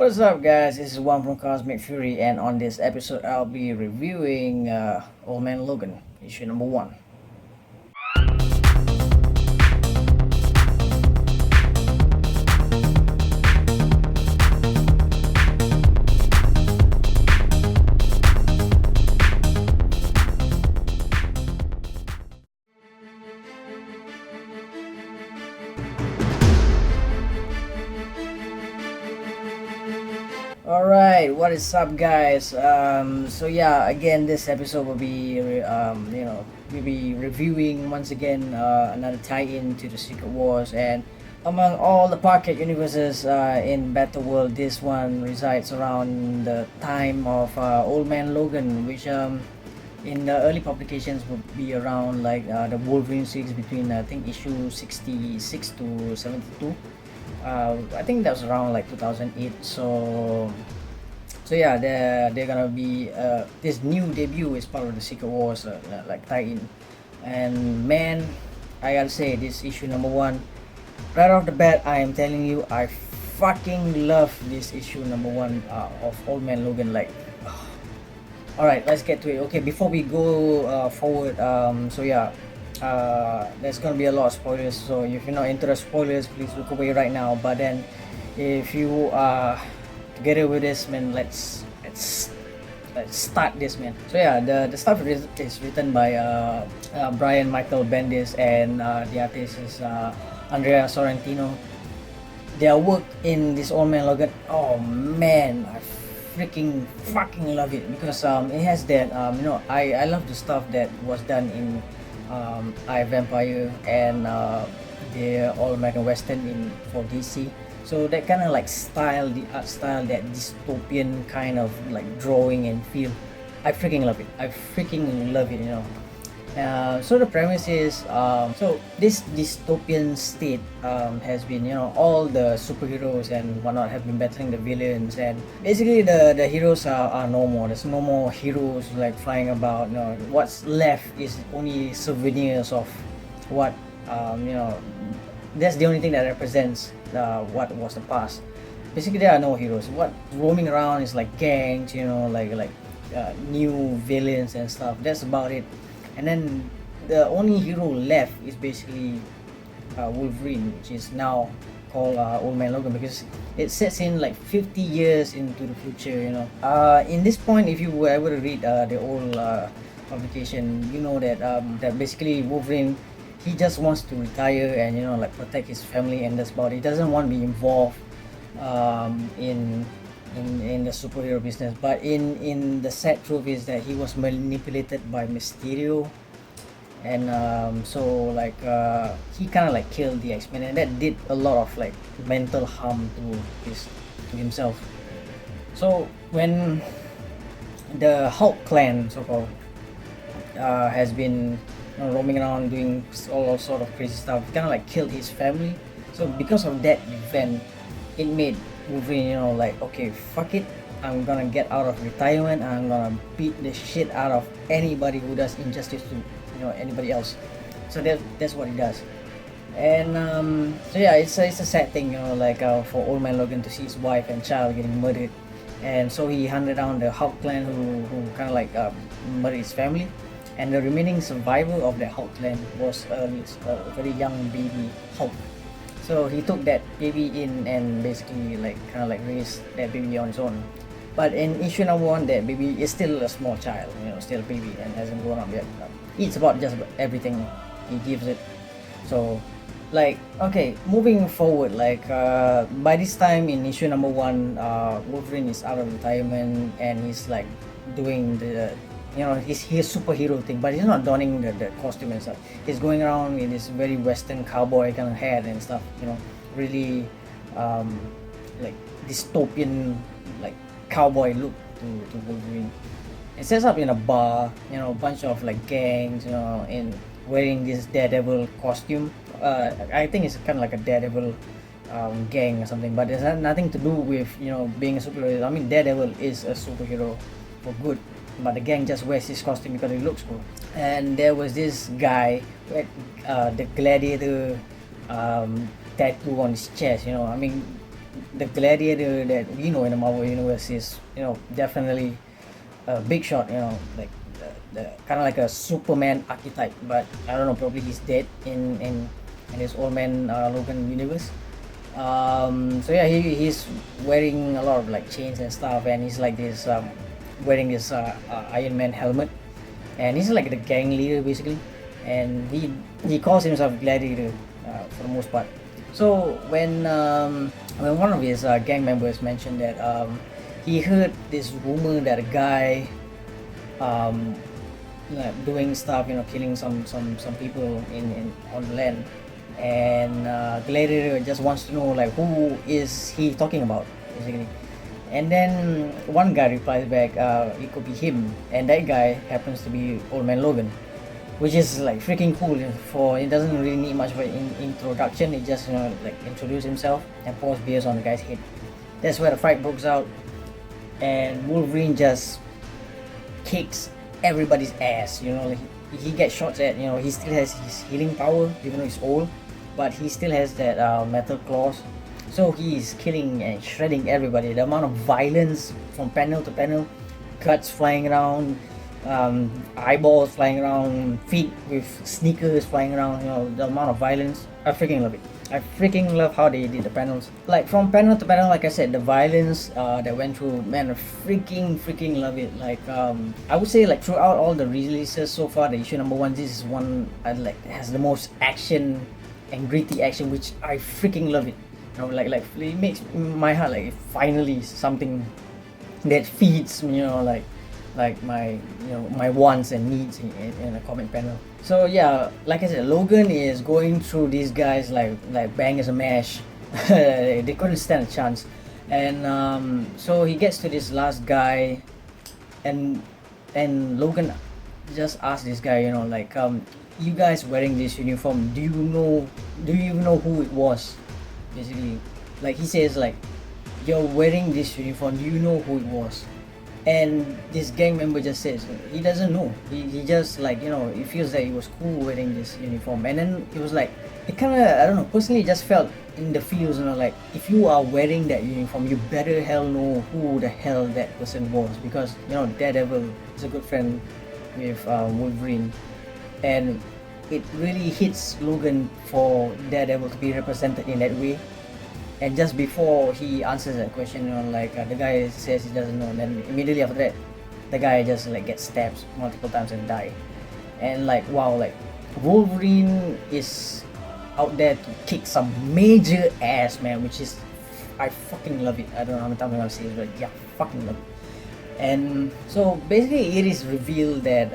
What's up, guys? This is One from Cosmic Fury, and on this episode, I'll be reviewing Old Man Logan, issue number one. Alright, what is up, guys? Again, this episode will be, we'll be reviewing once again another tie-in to the Secret Wars, and among all the pocket universes in Battle World, this one resides around the time of Old Man Logan, which in the early publications would be around like the Wolverine series between I think issue 66 to 72. I think that was around like 2008. So yeah, they're gonna be this new debut is part of the Secret Wars like tie-in, and man, I gotta say this issue number one, right off the bat, I am telling you, I fucking love this issue number one of Old Man Logan. Like, all right, let's get to it. Okay, before we go forward, there's gonna be a lot of spoilers. So if you're not into the spoilers, please look away right now. But then, if you are together with this, man, let's start this, man. So yeah, the stuff is written by Brian Michael Bendis, and the artist is Andrea Sorrentino. Their work in this Old Man Logan, oh man, I freaking fucking love it, because it has that I love the stuff that was done in I Vampire and the All American Western in for DC. So that kind of like style, the art style, that dystopian kind of like drawing and feel, I freaking love it. I freaking love it. So the premise is so this dystopian state has been, all the superheroes and whatnot have been battling the villains, and basically the heroes are no more. There's no more heroes like flying about. What's left is only souvenirs of what that's the only thing that represents what was the past. Basically, there are no heroes. What roaming around is like gangs, new villains and stuff. That's about it. And then the only hero left is basically Wolverine, which is now called Old Man Logan, because it sets in like 50 years into the future. In this point, if you were able to read the old publication, you know that basically Wolverine, he just wants to retire and like protect his family, and that's about it. He doesn't want to be involved in the superhero business. But in the sad truth is that he was manipulated by Mysterio, and he kind of like killed the X-Men, and that did a lot of like mental harm to himself. So when the Hulk clan, so called, has been roaming around doing all sort of crazy stuff, he kind of like killed his family. So because of that event, it made Wolverine, like, okay, fuck it, I'm gonna get out of retirement, I'm gonna beat the shit out of anybody who does injustice to anybody else. So that's what he does. And it's a sad thing, for Old Man Logan to see his wife and child getting murdered, and so he hunted down the Hulk clan who kind of like murdered his family, and the remaining survivor of the Hulk clan was a very young baby Hulk. So he took that baby in and basically like kind of like raised that baby on his own. But in issue number one, that baby is still a small child, still a baby and hasn't grown up yet. Eats about just about everything he gives it. So, like, okay, moving forward, like by this time in issue number one, Wolverine is out of retirement and he's like doing the his superhero thing, but he's not donning the costume and stuff. He's going around in this very Western cowboy kind of hat and stuff, really like dystopian, like cowboy look to Wolverine. It sets up in a bar, a bunch of like gangs, in wearing this Daredevil costume. I think it's kind of like a Daredevil gang or something, but it has nothing to do with being a superhero. I mean, Daredevil is a superhero for good, but the gang just wears his costume because it looks cool. And there was this guy who had the gladiator tattoo on his chest. I mean, the Gladiator that we know in the Marvel universe is, you know, definitely a big shot. You know, like the kind of like a Superman archetype. But I don't know, probably he's dead in his Old Man Logan universe. So yeah, he's wearing a lot of like chains and stuff, and he's like this wearing this Iron Man helmet, and he's like the gang leader basically, and he calls himself Gladiator for the most part. So when one of his gang members mentioned that he heard this rumor that a guy um, like doing stuff, you know, killing some people in on the land, and Gladiator just wants to know like who is he talking about basically. And then one guy replies back, it could be him, and that guy happens to be Old Man Logan, which is like freaking cool. For it doesn't really need much of an introduction. It just, you know, like introduce himself and pours beers on the guy's head. That's where the fight breaks out, and Wolverine just kicks everybody's ass. You know, like he gets shots at. You know, he still has his healing power even though he's old, but he still has that metal claws. So he's killing and shredding everybody. The amount of violence from panel to panel, cuts flying around, eyeballs flying around, feet with sneakers flying around. You know, the amount of violence. I freaking love it. I freaking love how they did the panels. Like from panel to panel, like I said, the violence that went through, man, I freaking love it. Like I would say like throughout all the releases so far, the issue number one, this is one I like has the most action and gritty action, which I freaking love it. You know, like it makes my heart like finally something that feeds me, you know, like my, you know, my wants and needs in a comic panel. So yeah, like I said, Logan is going through these guys like bang as a mash. They couldn't stand a chance, and so he gets to this last guy, and Logan just asks this guy, you know, like you guys wearing this uniform, do you even know who it was? Basically, like he says like, you're wearing this uniform, do you know who it was? And this gang member just says he doesn't know. He just like, you know, he feels that it was cool wearing this uniform. And then it was like, it kind of, I don't know, personally it just felt in the feels, you know, like if you are wearing that uniform, you better hell know who the hell that person was, because, you know, Daredevil is a good friend with Wolverine, and it really hits Logan for Daredevil to be represented in that way. And just before he answers that question, you know, like the guy says he doesn't know, and then immediately after that, the guy just like gets stabbed multiple times and die. And like, wow, like Wolverine is out there to kick some major ass, man, which is, I fucking love it. I don't know how many times I'm gonna say it, but yeah, fucking love it. And so basically it is revealed that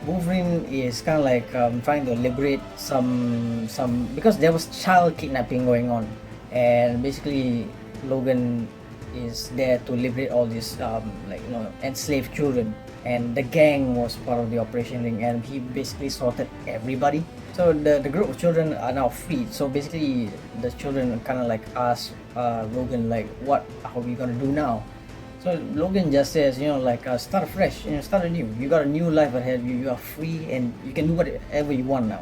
Wolverine is kind of like trying to liberate some because there was child kidnapping going on, and basically Logan is there to liberate all these like, you know, enslaved children, and the gang was part of the operation ring, and he basically sorted everybody. So the group of children are now freed. So basically the children kind of like ask Logan like, what are we gonna do now? So Logan just says, you know, like start fresh, you know, start anew. You got a new life ahead. You are free and you can do whatever you want now.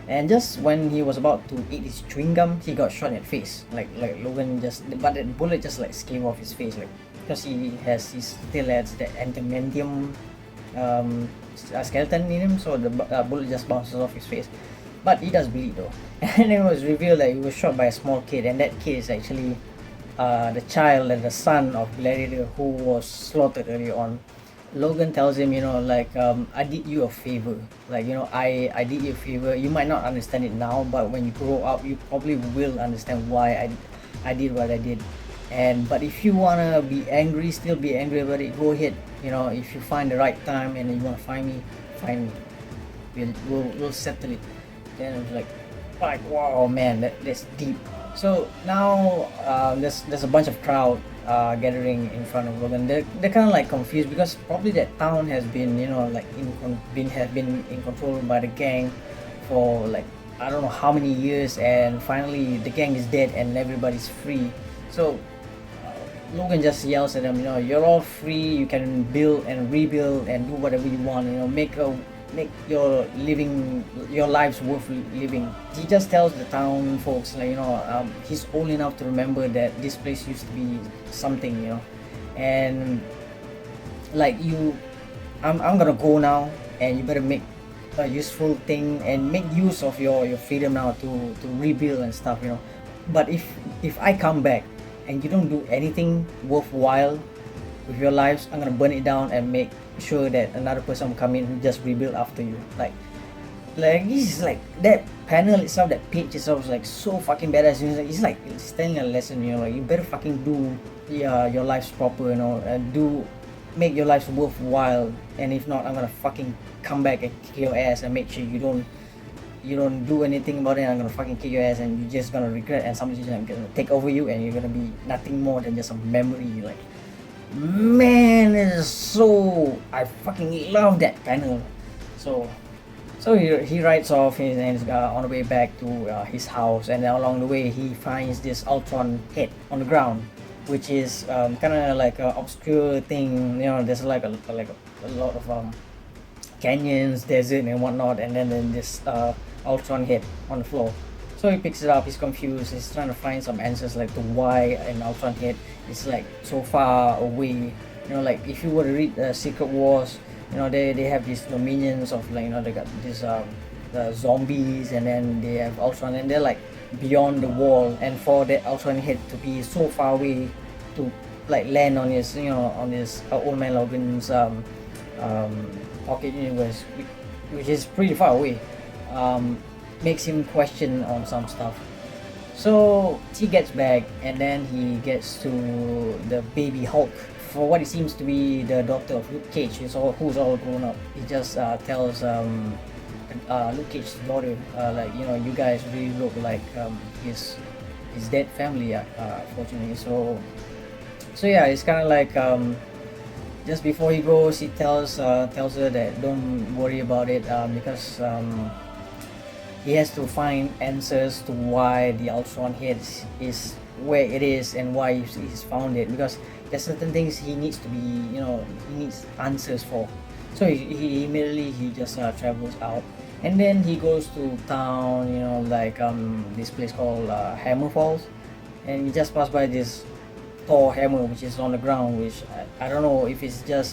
And just when he was about to eat his chewing gum, he got shot in the face. Like Logan just, but the bullet just like came off his face, like because he still has the adamantium skeleton in him, so the bullet just bounces off his face. But he does bleed though. And it was revealed that he was shot by a small kid, and that kid is actually the child and the son of Gladiator who was slaughtered early on. Logan tells him, you know, like I did you a favor, like, you know, I did you a favor. You might not understand it now, but when you grow up, you probably will understand why I did what I did. And but if you wanna be angry, still be angry about it, go ahead. You know, if you find the right time and you wanna find me, find me. We'll settle it. Then it was like wow, man, that's deep. So now there's a bunch of crowd gathering in front of Logan. They're kind of like confused because probably that town has been, you know, like have been in control by the gang for like I don't know how many years, and finally the gang is dead and everybody's free. So Logan just yells at them, you know, you're all free. You can build and rebuild and do whatever you want. You know, make a make your lives worth living. He just tells the town folks, like, he's old enough to remember that this place used to be something, and like I'm gonna go now, and you better make a useful thing and make use of your freedom now to rebuild and stuff, but if I come back and you don't do anything worthwhile with your lives, I'm gonna burn it down and make sure that another person will come in who just rebuild after you. Like this is like that panel itself, that page itself is like so fucking badass. It's telling a lesson, like you better fucking do your lives proper, and make your lives worthwhile. And if not, I'm gonna fucking come back and kick your ass and make sure you don't do anything about it. I'm gonna fucking kick your ass and you're just gonna regret, and somebody's gonna take over you, and you're gonna be nothing more than just a memory. Like, man, it is so, I fucking love that panel. So he rides off and he's on the way back to his house, and then along the way he finds this Ultron head on the ground, which is kind of like an obscure thing. There's like a lot of canyons, desert, and whatnot, and then this Ultron head on the floor. So he picks it up. He's confused. He's trying to find some answers, like to why an Ultron head is like so far away. Like if you were to read Secret Wars, they have these minions of, like, they got these the zombies, and then they have Ultron, and they're like beyond the wall. And for that Ultron head to be so far away to like land on his on this Old Man Logan's pocket universe, which is pretty far away, makes him question on some stuff. So he gets back, and then he gets to the baby Hulk, for what it seems to be the daughter of Luke Cage, who's all grown up. He just tells Luke Cage's daughter, like, you guys really look like his dead family, fortunately. So yeah, it's kind of like just before he goes, he tells her that don't worry about it, because he has to find answers to why the Ultron head is where it is and why he's found it, because there's certain things he needs to be, he needs answers for. So he immediately just travels out, and then he goes to town, like this place called Hammer Falls, and he just passed by this Thor hammer which is on the ground, which I don't know if it's just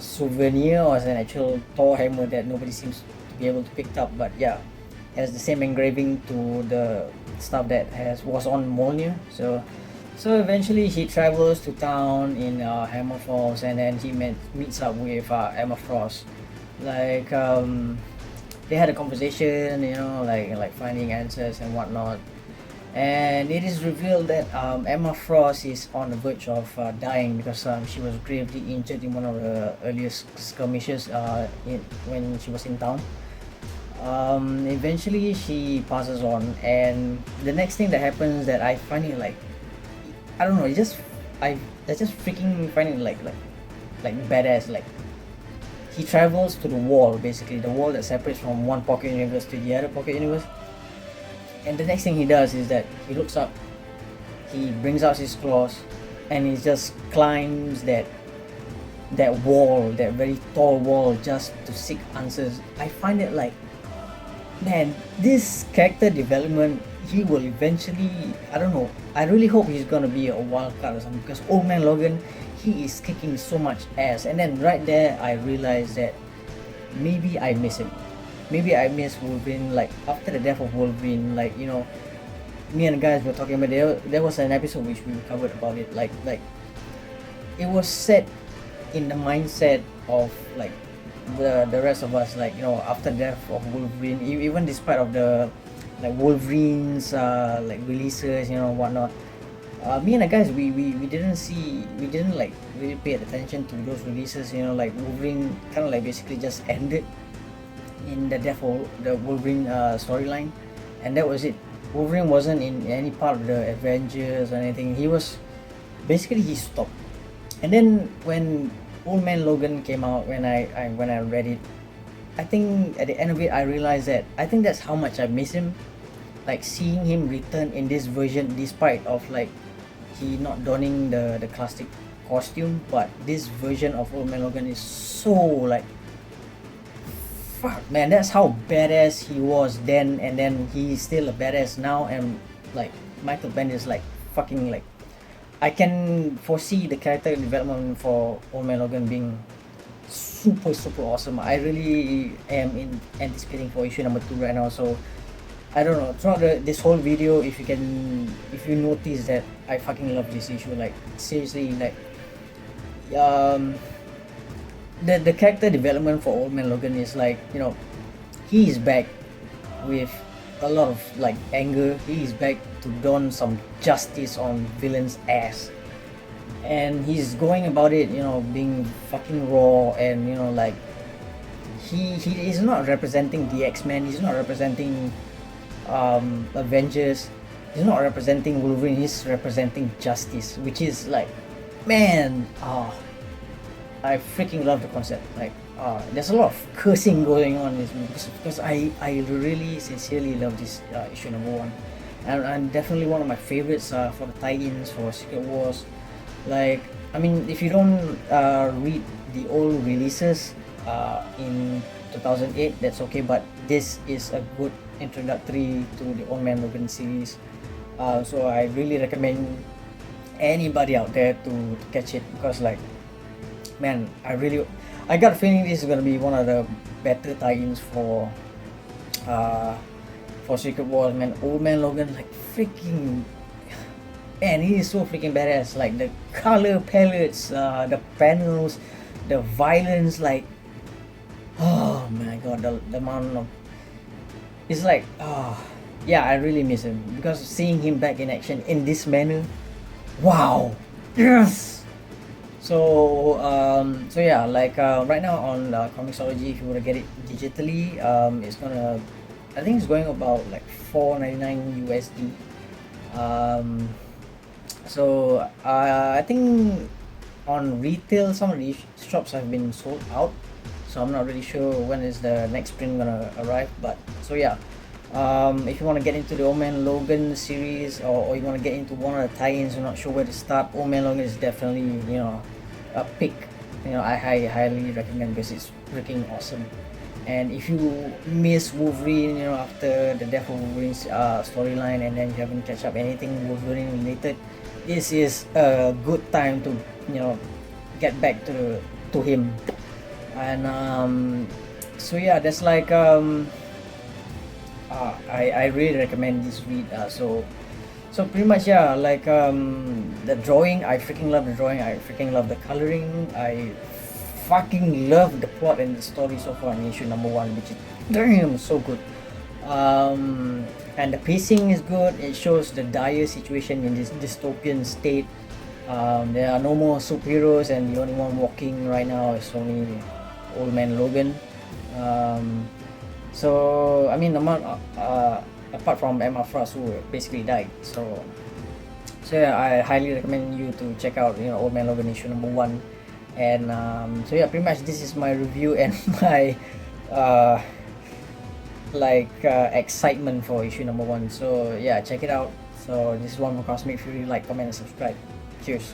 souvenir or it's an actual Thor hammer that nobody seems to be able to pick up. But yeah, it has the same engraving to the stuff that was on Mjolnir. So eventually he travels to town in Hammer Falls, and then he meets up with Emma Frost. Like they had a conversation, like finding answers and whatnot. And it is revealed that Emma Frost is on the verge of dying, because she was gravely injured in one of the earliest skirmishes when she was in town. Eventually she passes on, and the next thing that happens that I find it like, I don't know, I just freaking find it like badass. Like, he travels to the wall, basically the wall that separates from one pocket universe to the other pocket universe. And the next thing he does is that he looks up, he brings out his claws, and he just climbs that wall, that very tall wall, just to seek answers. I find it like, man, this character development, he will eventually, I don't know, I really hope he's gonna be a wild card or something, because Old Man Logan, he is kicking so much ass. And then right there I realized that maybe I miss him. Maybe I miss Wolverine. Like, after the death of Wolverine, like, me and the guys were talking about, there was an episode which we covered about it, like it was set in the mindset of like the rest of us, like, after the death of Wolverine, even despite of the like Wolverine's like releases, whatnot, me and the guys, we didn't like really pay attention to those releases. Like Wolverine kind of like basically just ended in the death of the Wolverine storyline, and that was it. Wolverine wasn't in any part of the Avengers or anything. He stopped. And then when Old Man Logan came out, when I read it, I think at the end of it I realized that I think that's how much I miss him. Like, seeing him return in this version, despite of like he not donning the classic costume, but this version of Old Man Logan is so like fuck, man, that's how badass he was then, and then he's still a badass now. And like Michael Bendis is like fucking like, I can foresee the character development for Old Man Logan being super awesome. I really am in anticipating for issue number 2 right now. So I don't know, throughout this whole video, if you notice that I fucking love this issue, like seriously, like um the character development for Old Man Logan is like, you know, he is back with a lot of like anger. He is back to don some justice on villain's ass, and he's going about it, you know, being fucking raw. And you know, like he is not representing the X-Men, he's not representing Avengers, he's not representing Wolverine, he's representing justice, which is like, man, I freaking love the concept. Like, there's a lot of cursing going on in this movie because I really sincerely love this issue number 1, and definitely one of my favorites for the tie-ins for Secret Wars. Like, I mean, if you don't read the old releases in 2008, that's okay, but this is a good introductory to the Old Man Logan series. So I really recommend anybody out there to catch it, because like, man, I got a feeling this is gonna be one of the better tie-ins for Secret Wars, man. Old Man Logan, like freaking, man, he is so freaking badass. Like the color palettes, the panels, the violence, like, oh my god, the amount of, it's like, yeah, I really miss him, because seeing him back in action in this manner, wow, yes. So yeah, like right now on Comixology, if you want to get it digitally, it's gonna, I think it's going about like $4.99 USD. So I think on retail some of these shops have been sold out, so I'm not really sure when is the next print gonna arrive. But so yeah, if you want to get into the Old Man Logan series, or you want to get into one of the tie-ins, you're not sure where to start, Old Man Logan is definitely, you know, a pick. You know, I highly recommend, because it's freaking awesome. And if you miss Wolverine, you know, after the death of Wolverine's storyline, and then you haven't catch up anything Wolverine related, this is a good time to, you know, get back to him. And so yeah, that's like I really recommend this read. So pretty much, yeah, like the drawing, I freaking love the drawing, I freaking love the coloring, I fucking love the plot and the story so far in issue number 1, which is damn so good. And the pacing is good. It shows the dire situation in this dystopian state. There are no more superheroes, and the only one walking right now is only Old Man Logan. So I mean, apart from Emma Frost, who basically died. So yeah, I highly recommend you to check out, you know, Old Man Logan issue number 1. And so yeah, pretty much this is my review and my excitement for issue number 1. So yeah, check it out. So this is one more Cosmic Fury. Like, comment, and subscribe. Cheers.